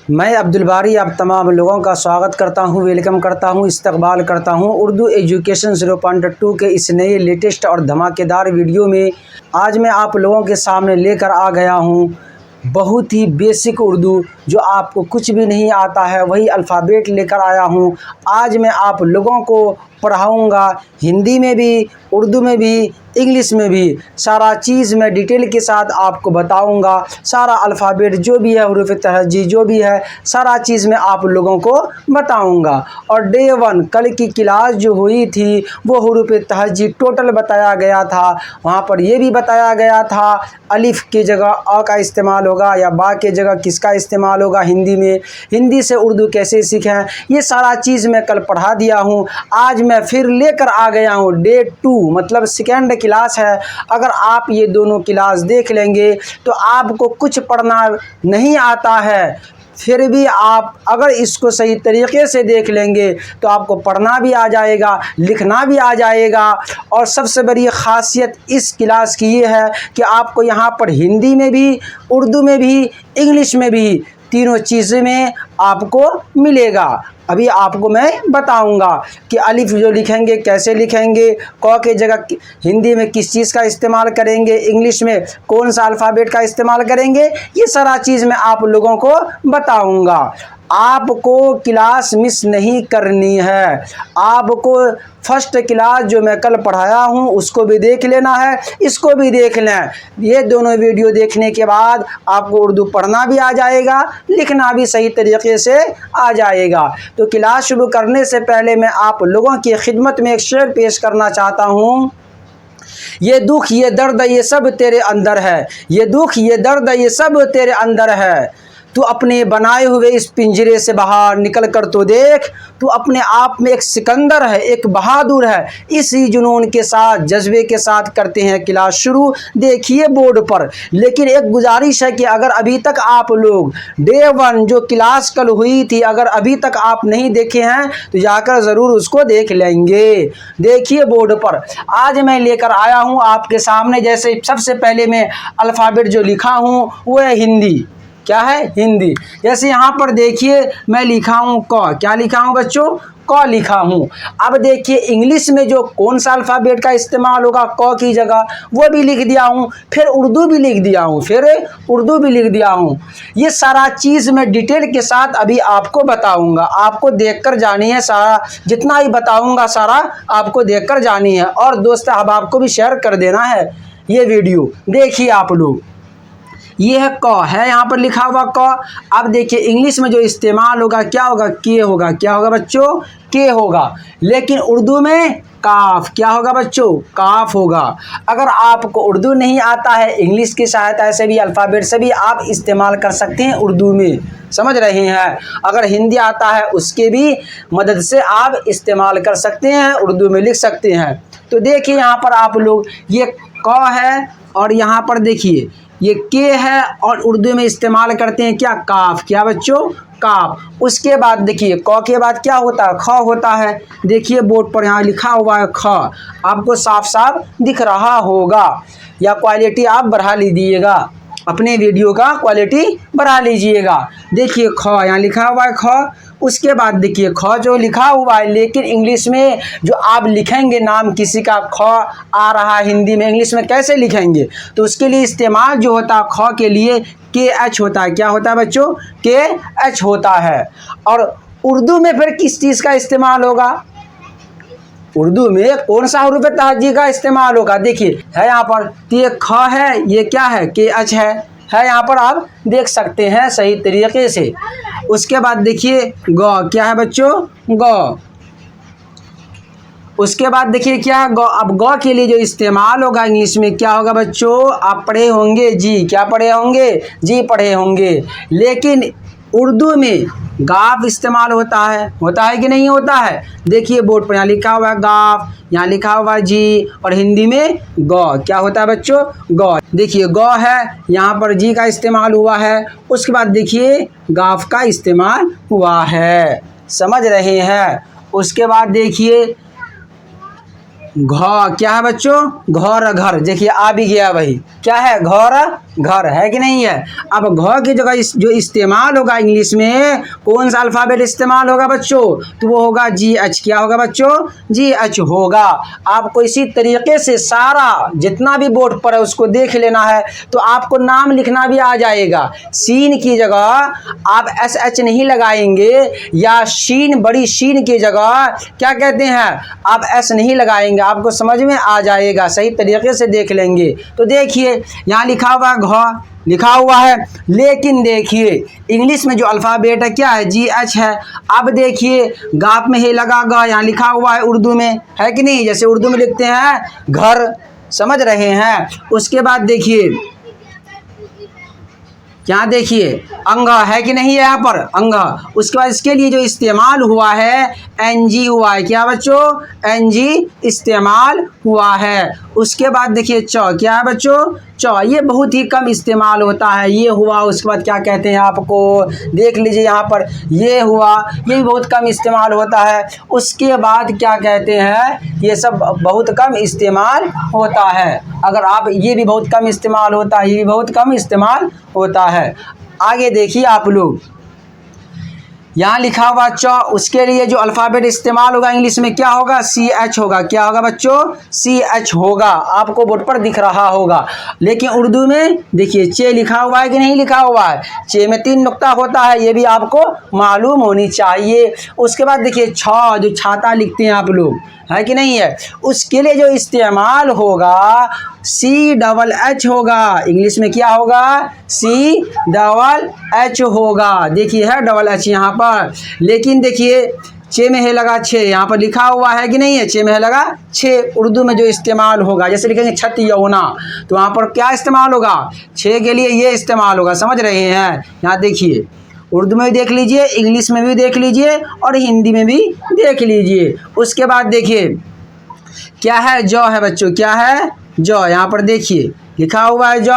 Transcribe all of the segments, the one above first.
मैं अब्दुल बारी आप तमाम लोगों का स्वागत करता हूं, वेलकम करता हूं, इस्तकबाल करता हूं उर्दू एजुकेशन 0.2 के इस नए लेटेस्ट और धमाकेदार वीडियो में। आज मैं आप लोगों के सामने लेकर आ गया हूं बहुत ही बेसिक उर्दू, जो आपको कुछ भी नहीं आता है वही अल्फ़ाबेट लेकर आया हूं। आज मैं आप लोगों को पढ़ाऊँगा हिंदी में भी, उर्दू में भी, इंग्लिश में भी। सारा चीज़ मैं डिटेल के साथ आपको बताऊंगा। सारा अल्फ़ाबेट जो भी है, हुरूफ़ तहज्जी जो भी है, सारा चीज़ मैं आप लोगों को बताऊंगा। और डे 1 कल की क्लास जो हुई थी वो हुरूफ़ तहज्जी टोटल बताया गया था। वहाँ पर ये भी बताया गया था अलिफ़ की जगह अ का इस्तेमाल होगा या बा के जगह किसका इस्तेमाल होगा हिंदी में, हिंदी से उर्दू कैसे सीखें, ये सारा चीज़ मैं कल पढ़ा दिया हूँ। आज मैं फिर लेकर आ गया हूँ डे 2, मतलब सेकेंड क्लास है। अगर आप ये दोनों क्लास देख लेंगे तो आपको कुछ पढ़ना नहीं आता है, फिर भी आप अगर इसको सही तरीके से देख लेंगे तो आपको पढ़ना भी आ जाएगा, लिखना भी आ जाएगा। और सबसे बड़ी ख़ासियत इस क्लास की ये है कि आपको यहाँ पर हिंदी में भी, उर्दू में भी, इंग्लिश में भी, तीनों चीज़ें में आपको मिलेगा। अभी आपको मैं बताऊंगा कि अलिफ जो लिखेंगे कैसे लिखेंगे, क के जगह हिंदी में किस चीज़ का इस्तेमाल करेंगे, इंग्लिश में कौन सा अल्फ़ाबेट का इस्तेमाल करेंगे, ये सारा चीज़ मैं आप लोगों को बताऊंगा। आपको क्लास मिस नहीं करनी है। आपको फर्स्ट क्लास जो मैं कल पढ़ाया हूँ उसको भी देख लेना है, इसको भी देख लें। ये दोनों वीडियो देखने के बाद आपको उर्दू पढ़ना भी आ जाएगा, लिखना भी सही तरीके से आ जाएगा। तो क्लास शुरू करने से पहले मैं आप लोगों की खिदमत में एक शेर पेश करना चाहता हूँ। ये दुख ये दर्द ये सब तेरे अंदर है, ये दुख ये दर्द ये सब तेरे अंदर है। तू अपने बनाए हुए इस पिंजरे से बाहर निकल कर तो देख, तू अपने आप में एक सिकंदर है, एक बहादुर है। इसी जुनून के साथ, जज्बे के साथ करते हैं क्लास शुरू। देखिए बोर्ड पर, लेकिन एक गुजारिश है कि अगर अभी तक आप लोग डे 1 जो क्लास कल हुई थी अगर अभी तक आप नहीं देखे हैं तो जाकर ज़रूर उसको देख लेंगे। देखिए बोर्ड पर आज मैं लेकर आया हूँ आपके सामने। जैसे सबसे पहले मैं अल्फ़ाबेट जो लिखा हूँ वो है हिंदी। क्या है? हिंदी। जैसे यहाँ पर देखिए मैं लिखा हूँ क। क्या लिखा हूँ बच्चों? क लिखा हूँ। अब देखिए इंग्लिश में जो कौन सा अल्फ़ाबेट का इस्तेमाल होगा क की जगह, वो भी लिख दिया हूँ। फिर उर्दू भी लिख दिया हूँ, ये सारा चीज़ मैं डिटेल के साथ अभी आपको बताऊँगा। आपको देखकर जानी है, सारा जितना ही बताऊँगा सारा आपको देखकर जानी है। और दोस्त अहबाब को भी शेयर कर देना है ये वीडियो। देखिए आप लोग, ये है क है, यहाँ पर लिखा हुआ क। अब देखिए इंग्लिश में जो इस्तेमाल होगा क्या होगा? के होगा। क्या होगा बच्चों? के होगा। लेकिन उर्दू में काफ। क्या होगा बच्चों? काफ होगा। अगर आपको उर्दू नहीं आता है, इंग्लिश की सहायता से भी, अल्फ़ाबेट से भी आप इस्तेमाल कर सकते हैं उर्दू में, समझ रहे हैं। अगर हिंदी आता है उसके भी मदद से आप इस्तेमाल कर सकते हैं, उर्दू में लिख सकते हैं। तो देखिए यहाँ पर आप लोग, ये क है और यहाँ पर देखिए ये के है और उर्दू में इस्तेमाल करते हैं क्या? काफ। क्या बच्चों? काफ। उसके बाद देखिए क के बाद क्या होता है? ख होता है। देखिए बोर्ड पर यहाँ लिखा हुआ है ख, आपको साफ साफ दिख रहा होगा। या क्वालिटी आप बढ़ा लीजिएगा, अपने वीडियो का क्वालिटी बढ़ा लीजिएगा। देखिए ख यहाँ लिखा हुआ है ख। उसके बाद देखिए ख जो लिखा हुआ है, लेकिन इंग्लिश में जो आप लिखेंगे नाम किसी का, ख आ रहा है हिंदी में, इंग्लिश में कैसे लिखेंगे? तो उसके लिए इस्तेमाल जो होता है ख के लिए के एच होता है। क्या होता है बच्चों? के एच होता है। और उर्दू में फिर किस चीज़ का इस्तेमाल होगा? उर्दू में कौन सा हुरूफ़ तहज्जी का इस्तेमाल होगा? देखिए है यहाँ पर, ये ख है, ये क्या है? के एच है यहाँ पर, आप देख सकते हैं सही तरीके से। उसके बाद देखिए ग। क्या है बच्चों? ग। उसके बाद देखिए क्या है? ग। अब ग के लिए जो इस्तेमाल होगा इंग्लिश में क्या होगा बच्चों? आप पढ़े होंगे जी। क्या पढ़े होंगे? जी पढ़े होंगे। लेकिन उर्दू में गाफ इस्तेमाल होता है कि नहीं होता है? देखिए बोर्ड पर यहाँ लिखा हुआ है गाफ, यहाँ लिखा हुआ है जी, और हिंदी में ग। क्या होता है बच्चों? ग। देखिए ग है, यहाँ पर जी का इस्तेमाल हुआ है। उसके बाद देखिए गाफ का इस्तेमाल हुआ है, समझ रहे हैं। उसके बाद देखिए घ। क्या है बच्चों? घर। घर। देखिए आ भी गया वही। क्या है? घर घर, है कि नहीं है। अब घ की जगह जो इस्तेमाल होगा इंग्लिश में, कौन सा अल्फ़ाबेट इस्तेमाल होगा बच्चों, तो वो होगा GH। क्या होगा बच्चों, GH होगा। आपको इसी तरीके से सारा जितना भी बोर्ड पर है उसको देख लेना है, तो आपको नाम लिखना भी आ जाएगा। सीन की जगह आप SH नहीं लगाएंगे, या शीन, बड़ी शीन की जगह क्या कहते हैं, आप S नहीं लगाएंगे, आपको समझ में आ जाएगा, सही तरीके से देख लेंगे। तो देखिए यहाँ लिखा हुआ घ लिखा हुआ है, लेकिन देखिए इंग्लिश में जो अल्फ़ाबेट है क्या है, GH है। अब देखिए गाप में हे लगा ग, यहाँ लिखा हुआ है उर्दू में, है कि नहीं, जैसे उर्दू में लिखते हैं घर, समझ रहे हैं। उसके बाद देखिए यहाँ देखिए अंग, है कि नहीं है यहाँ पर अंग। उसके बाद इसके लिए जो इस्तेमाल हुआ है NG हुआ है। क्या बच्चों, NG इस्तेमाल हुआ है। उसके बाद देखिए च, क्या है बच्चों, च, ये बहुत ही कम इस्तेमाल होता है। ये हुआ, उसके बाद क्या कहते हैं आपको देख लीजिए यहाँ पर, ये हुआ, ये भी बहुत कम इस्तेमाल होता है। उसके बाद क्या कहते हैं, ये सब बहुत कम इस्तेमाल होता है। अगर आप, ये भी बहुत कम इस्तेमाल होता है, ये भी बहुत कम इस्तेमाल होता है। आगे देखिए आप लोग, यहाँ लिखा हुआ च, उसके लिए जो अल्फ़ाबेट इस्तेमाल होगा इंग्लिश में क्या होगा, CH होगा। क्या होगा बच्चों, CH होगा, आपको बोर्ड पर दिख रहा होगा। लेकिन उर्दू में देखिए चे लिखा हुआ है कि नहीं लिखा हुआ है, चे में 3 नुक्ता होता है, ये भी आपको मालूम होनी चाहिए। उसके बाद देखिए छ, जो छाता लिखते हैं आप लोग, है कि नहीं है, उसके लिए जो इस्तेमाल होगा CH होगा। इंग्लिश में क्या होगा, CH होगा। देखिए है DH यहाँ पर, लेकिन देखिए चे में है लगा छे, यहाँ पर लिखा हुआ है कि नहीं है, चे में है लगा छे। उर्दू में जो इस्तेमाल होगा, जैसे लिखेंगे छत यौना, तो वहाँ पर क्या इस्तेमाल होगा, छे के लिए ये इस्तेमाल होगा, समझ रहे हैं। यहाँ देखिए उर्दू में भी देख लीजिए, इंग्लिश में भी देख लीजिए, और हिंदी में भी देख लीजिए। उसके बाद देखिए क्या है, जौ है बच्चों, क्या है, जौ। यहाँ पर देखिए लिखा हुआ है जौ,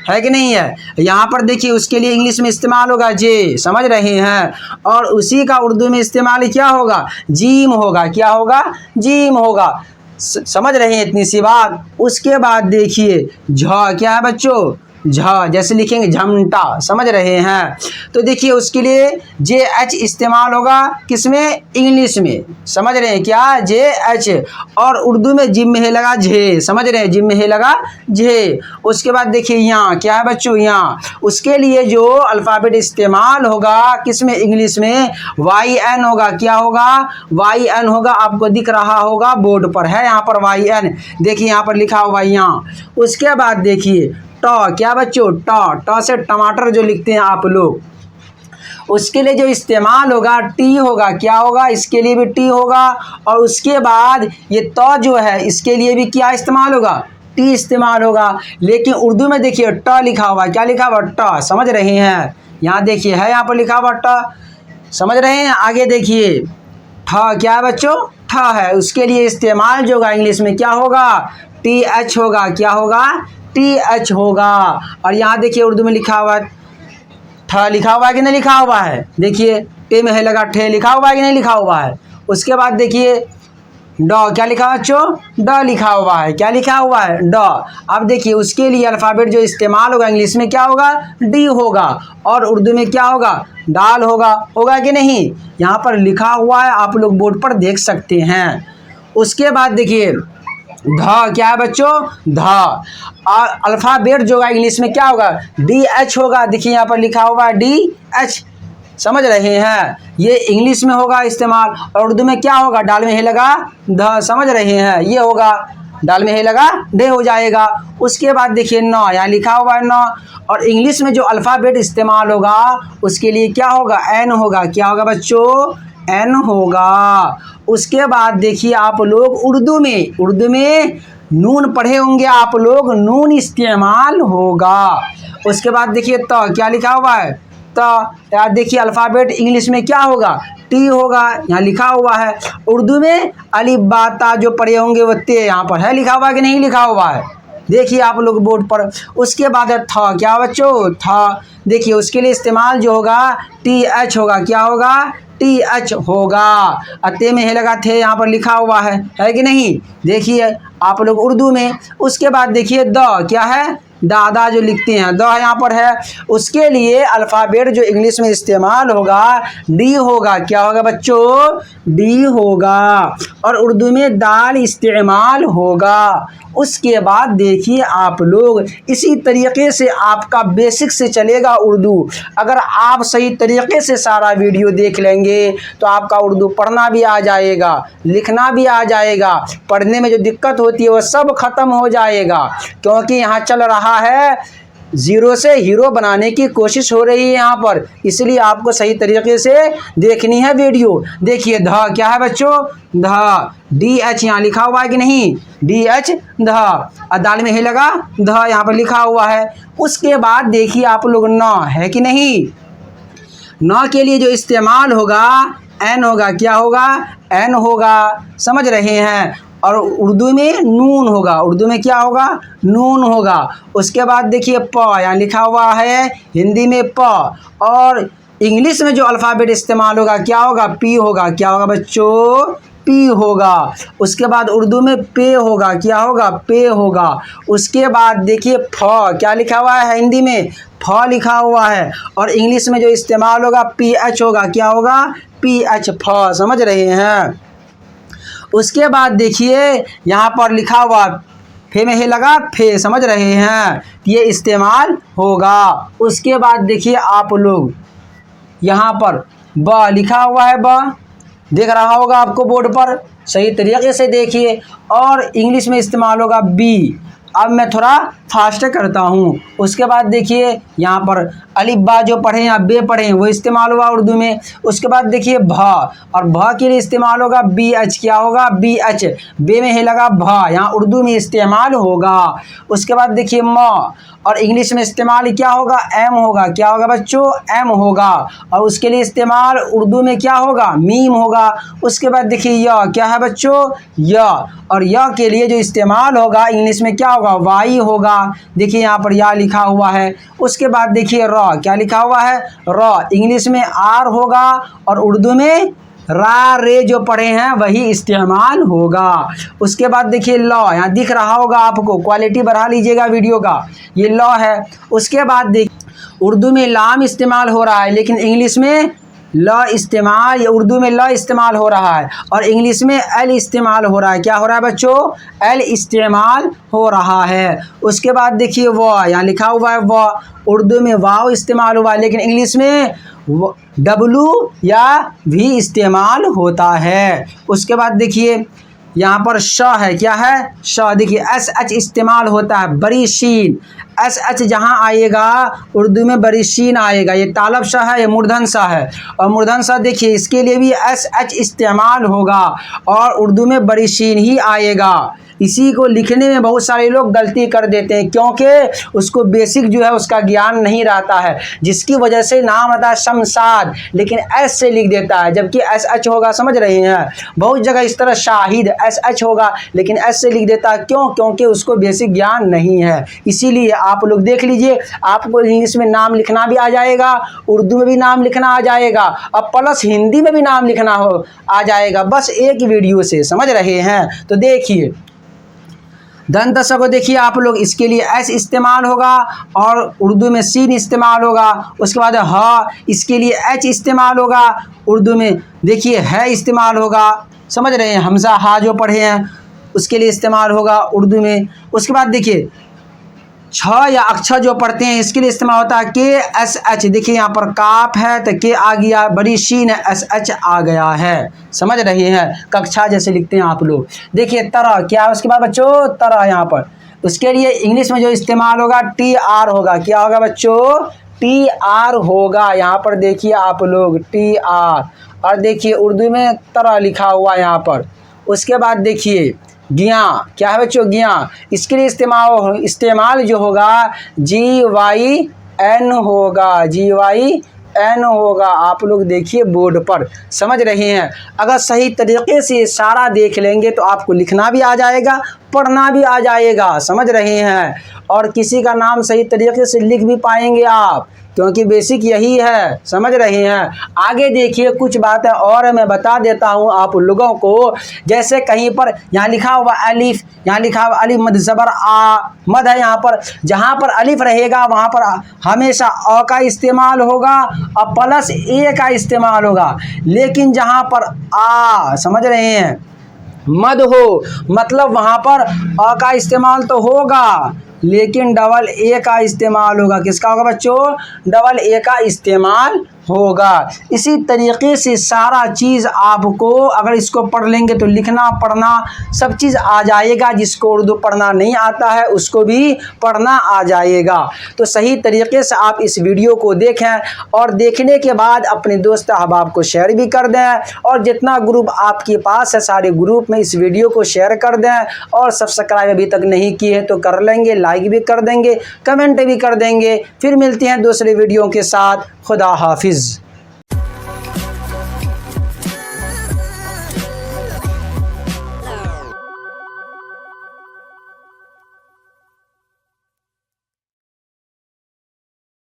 है कि नहीं है। यहाँ पर देखिए उसके लिए इंग्लिश में इस्तेमाल होगा जे, समझ रहे हैं। और उसी का उर्दू में इस्तेमाल क्या होगा, जीम होगा। क्या होगा, जीम होगा, समझ रहे हैं इतनी सी बात। उसके बाद देखिए झ, क्या है बच्चों, झ, जैसे लिखेंगे झमटा, समझ रहे हैं। तो देखिए उसके लिए JH इस्तेमाल होगा, किसमें, इंग्लिश में, समझ रहे हैं क्या, JH। और उर्दू में जिम में है लगा झे, समझ रहे हैं, जिम में है लगा झे। उसके बाद देखिए यहाँ क्या है बच्चों, यहाँ उसके लिए जो अल्फ़ाबेट इस्तेमाल होगा किसमें, इंग्लिश में, YN होगा। क्या होगा, YN होगा, आपको दिख रहा होगा बोर्ड पर, है यहाँ पर YN, देखिए यहाँ पर लिखा हुआ यहाँ। उसके बाद देखिए ट, क्या बच्चों, ट, ट से टमाटर जो लिखते हैं आप लोग, उसके लिए जो इस्तेमाल होगा टी होगा। क्या होगा, इसके लिए भी टी होगा। और उसके बाद ये त जो है, इसके लिए भी क्या इस्तेमाल होगा, टी इस्तेमाल होगा। लेकिन उर्दू में देखिए ट लिखा हुआ, क्या लिखा हुआ, ट, समझ रहे हैं। यहाँ देखिए है यहाँ पर लिखा हुआ ट, समझ रहे हैं। आगे देखिए ठ, क्या है बच्चों, ठ है, उसके लिए इस्तेमाल जो होगा इंग्लिश में क्या होगा, TH होगा। क्या होगा, TH होगा। और यहाँ देखिए उर्दू में लिखा हुआ ठ, लिखा हुआ है कि नहीं लिखा हुआ है, देखिए टे में है लगा ठे, लिखा हुआ है कि नहीं लिखा हुआ है। उसके बाद देखिए ड, क्या लिखा हुआ बच्चों, ड लिखा हुआ है। क्या लिखा हुआ है, ड। अब देखिए उसके लिए अल्फ़ाबेट जो इस्तेमाल होगा इंग्लिश में क्या होगा, डी होगा। और उर्दू में क्या होगा, डाल होगा, होगा कि नहीं, यहाँ पर लिखा हुआ है, आप लोग बोर्ड पर देख सकते हैं। उसके बाद देखिए ध, क्या है बच्चों, ध। और अल्फ़ाबेट जो होगा इंग्लिश में क्या होगा, DH होगा। देखिए यहाँ पर लिखा हुआ है DH, समझ रहे हैं, ये इंग्लिश में होगा इस्तेमाल। और उर्दू में क्या होगा, डाल में है लगा ध, समझ रहे हैं, ये होगा, डाल में है लगा डे हो जाएगा। उसके बाद देखिए न, यहाँ लिखा हुआ है न। और इंग्लिश में जो अल्फ़ाबेट इस्तेमाल होगा उसके लिए क्या होगा, N होगा। क्या होगा बच्चों, N होगा। उसके बाद देखिए आप लोग उर्दू में नून पढ़े होंगे आप लोग, नून इस्तेमाल होगा। उसके बाद देखिए त, क्या लिखा हुआ है, त। यार देखिए अल्फ़ाबेट इंग्लिश में क्या होगा, टी होगा, यहाँ लिखा हुआ है। उर्दू में अलिफ बा ता जो पढ़े होंगे वो ते, यहाँ पर है लिखा हुआ कि नहीं लिखा हुआ है, देखिए आप लोग बोर्ड पर। उसके बाद है था, क्या बच्चों, था। देखिए उसके लिए इस्तेमाल जो होगा TH होगा, क्या होगा, TH होगा। अते में है लगा थे, यहाँ पर लिखा हुआ है कि नहीं। देखिए आप लोग उर्दू में। उसके बाद देखिए द, क्या है, दादा जो लिखते हैं, द यहाँ पर है। उसके लिए अल्फ़ाबेट जो इंग्लिश में इस्तेमाल होगा डी होगा, क्या होगा बच्चों, डी होगा। और उर्दू में दाल इस्तेमाल होगा। उसके बाद देखिए आप लोग इसी तरीके से आपका बेसिक से चलेगा उर्दू। अगर आप सही तरीके से सारा वीडियो देख लेंगे तो आपका उर्दू पढ़ना भी आ जाएगा, लिखना भी आ जाएगा। पढ़ने में जो दिक्कत होती है वो सब खत्म हो जाएगा, क्योंकि यहाँ चल रहा है जीरो से हीरो बनाने की कोशिश हो रही है यहाँ पर। इसलिए आपको सही तरीके से देखनी है वीडियो। देखिए ध, क्या है बच्चों, ध, DH यहाँ लिखा हुआ है कि नहीं, DH, ध। दाल में है लगा ध, यहाँ पर लिखा हुआ है। उसके बाद देखिए आप लोग न, है कि नहीं। न के लिए जो इस्तेमाल होगा N होगा, क्या होगा, N होगा, समझ रहे हैं। और उर्दू में नून होगा, उर्दू में क्या होगा, नून होगा। उसके बाद देखिए प, यहाँ लिखा हुआ है हिंदी में प। और इंग्लिश में जो अल्फ़ाबेट इस्तेमाल होगा क्या होगा, P होगा, क्या होगा बच्चों, P होगा। उसके बाद उर्दू में पे होगा, क्या होगा, पे होगा। उसके बाद देखिए फ, क्या लिखा हुआ है हिंदी में, फ लिखा हुआ है। और इंग्लिश में जो इस्तेमाल होगा PH होगा, क्या होगा, PH, फ, समझ रहे हैं। उसके बाद देखिए यहाँ पर लिखा हुआ फे में है लगा फे, समझ रहे हैं, ये इस्तेमाल होगा। उसके बाद देखिए आप लोग यहाँ पर ब लिखा हुआ है, ब देख रहा होगा आपको बोर्ड पर, सही तरीके से देखिए। और इंग्लिश में इस्तेमाल होगा बी। अब मैं थोड़ा फास्ट करता हूँ। उसके बाद देखिए यहाँ पर अलिफ बा जो पढ़े या बे पढ़े वो इस्तेमाल हुआ उर्दू में। उसके बाद देखिए भ, और भ के लिए इस्तेमाल होगा BH, क्या होगा, BH, बे में है लगा भ, यहाँ उर्दू में इस्तेमाल होगा। उसके बाद देखिए म, और इंग्लिश में इस्तेमाल क्या होगा, M होगा, क्या होगा बच्चों, M होगा। और उसके लिए इस्तेमाल उर्दू में क्या होगा, मीम होगा। उसके बाद देखिए य, क्या है बच्चों, य। और य के लिए जो इस्तेमाल होगा इंग्लिश में क्या होगा, वाई होगा। देखिए यहाँ पर या लिखा हुआ है। उसके बाद देखिए र, क्या लिखा हुआ है, र, इंग्लिश में आर होगा। और उर्दू में रा रे जो पढ़े हैं वही इस्तेमाल होगा। उसके बाद देखिए लॉ, यहाँ दिख रहा होगा आपको, क्वालिटी बढ़ा लीजिएगा वीडियो का, ये लॉ है। उसके बाद देखिए उर्दू में लाम इस्तेमाल हो रहा है, लेकिन इंग्लिश में ल इस्तेमाल, या उर्दू में ल इस्तेमाल हो रहा है और इंग्लिश में एल इस्तेमाल हो रहा है। क्या हो रहा है बच्चों, एल इस्तेमाल हो रहा है। उसके बाद देखिए व, यहाँ लिखा हुआ है व, उर्दू में वाव इस्तेमाल हुआ है, लेकिन इंग्लिश में W या भी इस्तेमाल होता है। उसके बाद देखिए यहाँ पर श है, क्या है, श। देखिए SH इस्तेमाल होता है, बड़ी शीन, SH जहाँ आएगा उर्दू में बड़ी शीन आएगा। ये तालब श है, ये मूर्धन श है। और मूर्धन श देखिए इसके लिए भी SH इस्तेमाल होगा और उर्दू में बड़ी शीन ही आएगा। इसी को लिखने में बहुत सारे लोग गलती कर देते हैं, क्योंकि उसको बेसिक जो है उसका ज्ञान नहीं रहता है, जिसकी वजह से नाम आता है शमशाद, लेकिन एस से लिख देता है, जबकि SH होगा, समझ रहे हैं। बहुत जगह इस तरह शाहिद SH होगा लेकिन एस से लिख देता है, क्यों, क्योंकि उसको बेसिक ज्ञान नहीं है। इसीलिए आप लोग देख लीजिए, आपको इंग्लिश में नाम लिखना भी आ जाएगा, उर्दू में भी नाम लिखना आ जाएगा, और प्लस हिंदी में भी नाम लिखना आ जाएगा, बस एक वीडियो से, समझ रहे हैं। तो देखिए दंत स को देखिए आप लोग, इसके लिए एस इस्तेमाल होगा और उर्दू में सीन इस्तेमाल होगा। उसके बाद ह, इसके लिए एच इस्तेमाल होगा, उर्दू में देखिए है इस्तेमाल होगा, समझ रहे हैं। हमजा हा जो पढ़े हैं उसके लिए इस्तेमाल होगा उर्दू में। उसके बाद देखिए छ या अक्षर जो पढ़ते हैं इसके लिए इस्तेमाल होता है KSH। देखिए यहाँ पर काफ है तो के आ गया, बड़ी शीन है SH आ गया है, समझ रहे हैं, कक्षा जैसे लिखते हैं आप लोग। देखिए तरह, क्या है उसके बाद बच्चों, तरह यहाँ पर। उसके लिए इंग्लिश में जो इस्तेमाल होगा TR होगा, क्या होगा बच्चों, TR होगा। यहाँ पर देखिए आप लोग TR। और देखिए उर्दू में तरह लिखा हुआ यहाँ पर। उसके बाद देखिए ज्ञा, क्या है बच्चों, ज्ञा। इसके लिए इस्तेमाल जो होगा GYN होगा, GYN एन होगा। आप लोग देखिए बोर्ड पर, समझ रहे हैं। अगर सही तरीके से सारा देख लेंगे तो आपको लिखना भी आ जाएगा, पढ़ना भी आ जाएगा, समझ रहे हैं। और किसी का नाम सही तरीके से लिख भी पाएंगे आप, क्योंकि बेसिक यही है, समझ रहे हैं। आगे देखिए कुछ बातें और मैं बता देता हूँ आप लोगों को। जैसे कहीं पर यहाँ लिखा हुआ अलिफ, यहाँ लिखा हुआ अलिफ मद ज़बर आ, मद है यहाँ पर। जहाँ पर अलिफ रहेगा वहाँ पर हमेशा अ का इस्तेमाल होगा और प्लस ए का इस्तेमाल होगा। लेकिन जहाँ पर आ, समझ रहे हैं, मद हो, मतलब वहाँ पर अ का इस्तेमाल तो होगा लेकिन डबल ए का इस्तेमाल होगा। किसका होगा बच्चों? डबल ए का इस्तेमाल होगा। इसी तरीके से सारा चीज़ आपको अगर इसको पढ़ लेंगे तो लिखना पढ़ना सब चीज़ आ जाएगा। जिसको उर्दू पढ़ना नहीं आता है उसको भी पढ़ना आ जाएगा। तो सही तरीके से आप इस वीडियो को देखें और देखने के बाद अपने दोस्त अहबाब को शेयर भी कर दें। और जितना ग्रुप आपके पास है सारे ग्रुप में इस वीडियो को शेयर कर दें। और सब्सक्राइब अभी तक नहीं किए हैं तो कर लेंगे, लाइक भी कर देंगे, कमेंट भी कर देंगे। फिर मिलते हैं दूसरे वीडियो के साथ। खुदा हाफिज़।